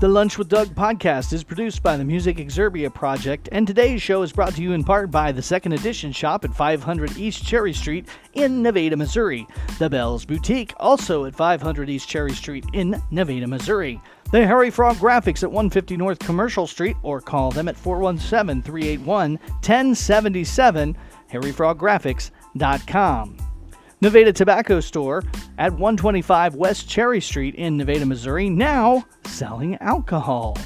The Lunch with Doug podcast is produced by the Music Exerbia Project, and today's show is brought to you in part by the Second Edition shop at 500 East Cherry Street in Nevada, Missouri. The Bell's Boutique, also at 500 East Cherry Street in Nevada, Missouri. The Harry Frog Graphics at 150 North Commercial Street, or call them at 417-381-1077, harryfroggraphics.com. Nevada Tobacco Store at 125 West Cherry Street in Nevada, Missouri, now selling alcohol.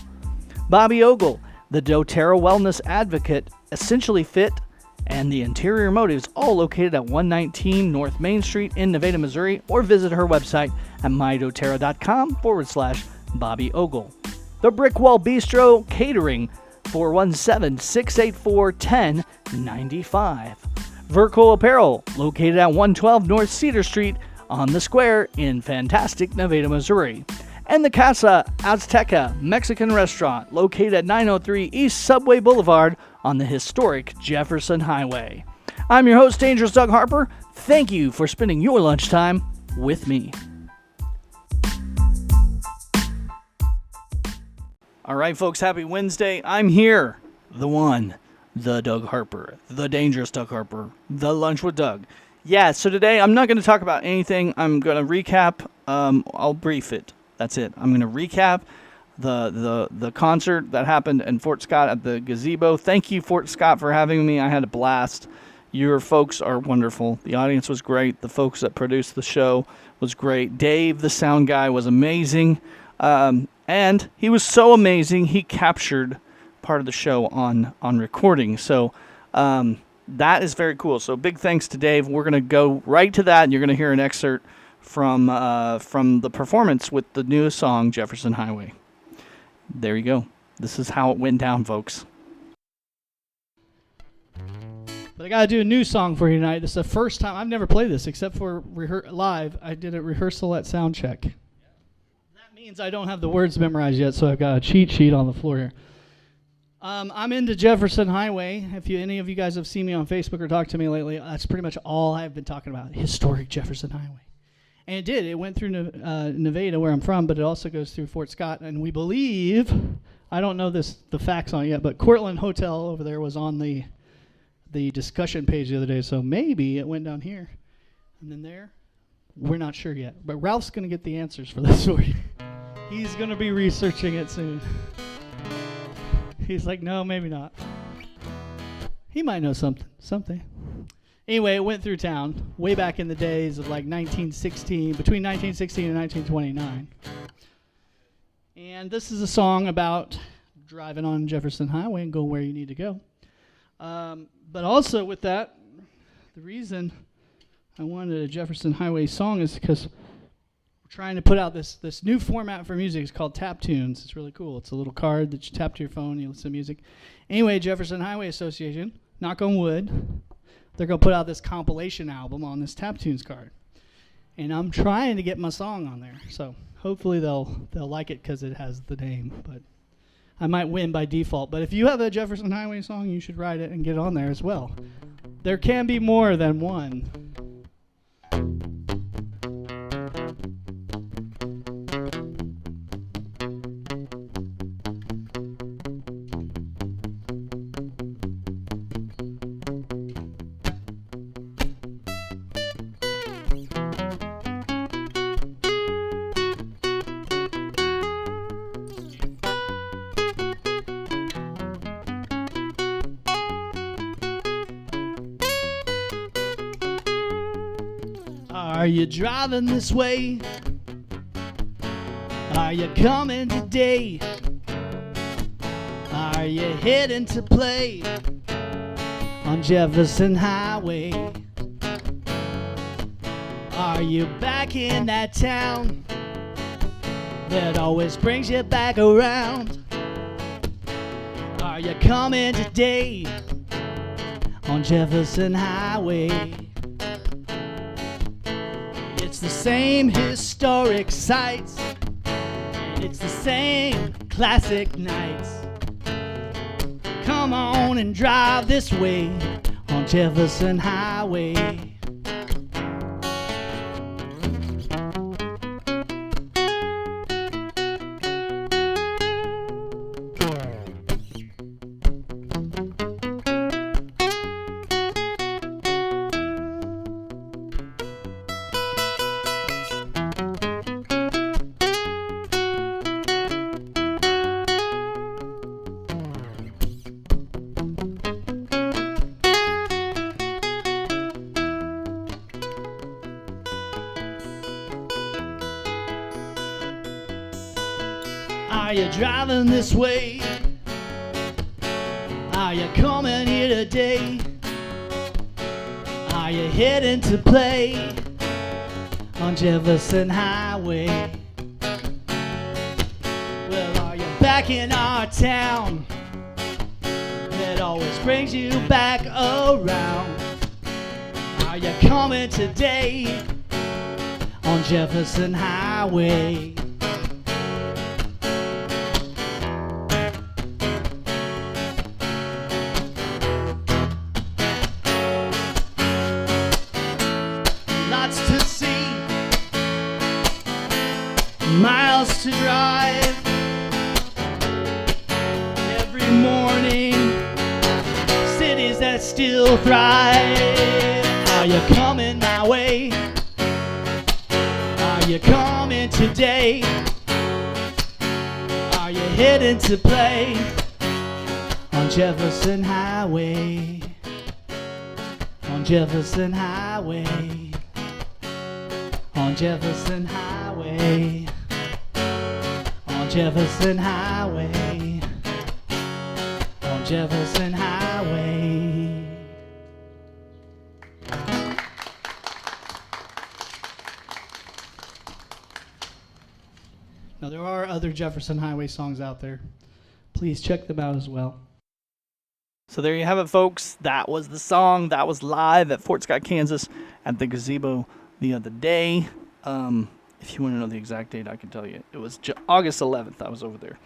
Bobby Ogle, the doTERRA Wellness Advocate, Essentially Fit, and the Interior Motives, all located at 119 North Main Street in Nevada, Missouri, or visit her website at mydoterra.com/Bobby Ogle. The Brickwall Bistro Catering, 417-684-1095. Verco Apparel, located at 112 North Cedar Street on the Square in fantastic Nevada, Missouri. And the Casa Azteca Mexican Restaurant, located at 903 East Subway Boulevard on the historic Jefferson Highway. I'm your host, Dangerous Doug Harper. Thank you for spending your lunchtime with me. All right, folks, happy Wednesday. I'm here, the one, the Doug Harper, the Dangerous Doug Harper, the Lunch with Doug. Yeah, so today I'm not going to talk about anything. I'm going to recap. I'll brief it. That's it. I'm going to recap the concert that happened in Fort Scott at the gazebo. Thank you, Fort Scott, for having me. I had a blast. Your folks are wonderful. The audience was great. The folks that produced the show was great. Dave, the sound guy, was amazing. And he was so amazing, he captured part of the show on recording. So that is very cool. So big thanks to Dave. We're going to go right to that, and you're going to hear an excerpt from the performance with the new song, Jefferson Highway. There you go. This is how it went down, folks. But I got to do a new song for you tonight. This is the first time. I've never played this except for live. I did a rehearsal at sound check. That means I don't have the words memorized yet, so I've got a cheat sheet on the floor here. I'm into Jefferson Highway. If any of you guys have seen me on Facebook or talked to me lately, that's pretty much all I've been talking about, historic Jefferson Highway. And it did. It went through Nevada, where I'm from, but it also goes through Fort Scott. And we believe, I don't know the facts on it yet, but Cortland Hotel over there was on the discussion page the other day, so maybe it went down here and then there. We're not sure yet, but Ralph's going to get the answers for this story. He's going to be researching it soon. He's like, no, maybe not. He might know something. Anyway, it went through town way back in the days of like 1916, between 1916 and 1929. And this is a song about driving on Jefferson Highway and going where you need to go. But also with that, the reason I wanted a Jefferson Highway song is because we're trying to put out this new format for music. It's called Tap Tunes. It's really cool. It's a little card that you tap to your phone, you listen to music. Anyway, Jefferson Highway Association, knock on wood, they're going to put out this compilation album on this Tap Tunes card. And I'm trying to get my song on there. So hopefully they'll like it because it has the name. But I might win by default. But if you have a Jefferson Highway song, you should write it and get it on there as well. There can be more than one. Are you driving this way? Are you coming today? Are you heading to play on Jefferson Highway? Are you back in that town that always brings you back around? Are you coming today on Jefferson Highway? It's the same historic sights, and it's the same classic nights. Come on and drive this way on Jefferson Highway. Are you driving this way? Are you coming here today? Are you heading to play on Jefferson Highway? Well, are you back in our town that always brings you back around? Are you coming today on Jefferson Highway? Lots to see, miles to drive every morning, cities that still thrive. Are you coming my way? Are you coming today? Are you heading to play on Jefferson Highway? On Jefferson Highway. On Jefferson Highway. On Jefferson Highway. On Jefferson Highway. Now, there are other Jefferson Highway songs out there. Please check them out as well. So there you have it, folks. That was the song. That was live at Fort Scott, Kansas at the gazebo the other day. If you want to know the exact date, I can tell you. It was August 11th. I was over there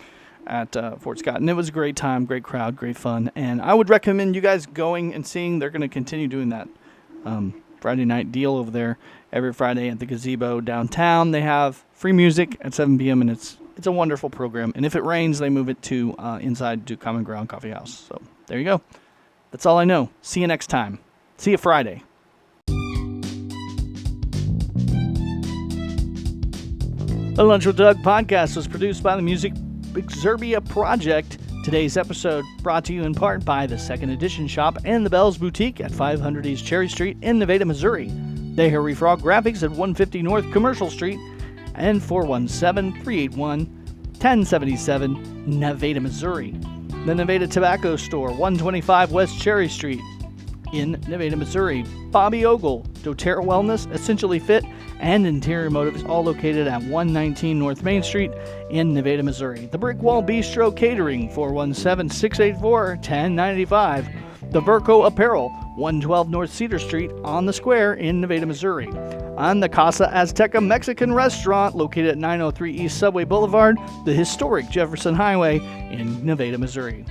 at Fort Scott. And it was a great time, great crowd, great fun. And I would recommend you guys going and seeing. They're going to continue doing that Friday night deal over there every Friday at the gazebo downtown. They have free music at 7 p.m. and it's a wonderful program. And if it rains, they move it to inside to Common Ground Coffee House. So there you go. That's all I know. See you next time. See you Friday. The Lunch with Doug podcast was produced by the Music Exerbia Project. Today's episode brought to you in part by the Second Edition Shop and the Bells Boutique at 500 East Cherry Street in Nevada, Missouri. They Harry Frog Graphics at 150 North Commercial Street and 417-381-1077, Nevada, Missouri. The Nevada Tobacco Store, 125 West Cherry Street in Nevada, Missouri. Bobby Ogle, doTERRA Wellness, Essentially Fit, and Interior Motives, all located at 119 North Main Street in Nevada, Missouri. The Brick Wall Bistro Catering, 417-684-1095. The Verco Apparel, 112 North Cedar Street on the Square in Nevada, Missouri. On the Casa Azteca Mexican Restaurant, located at 903 East Subway Boulevard, the historic Jefferson Highway in Nevada, Missouri.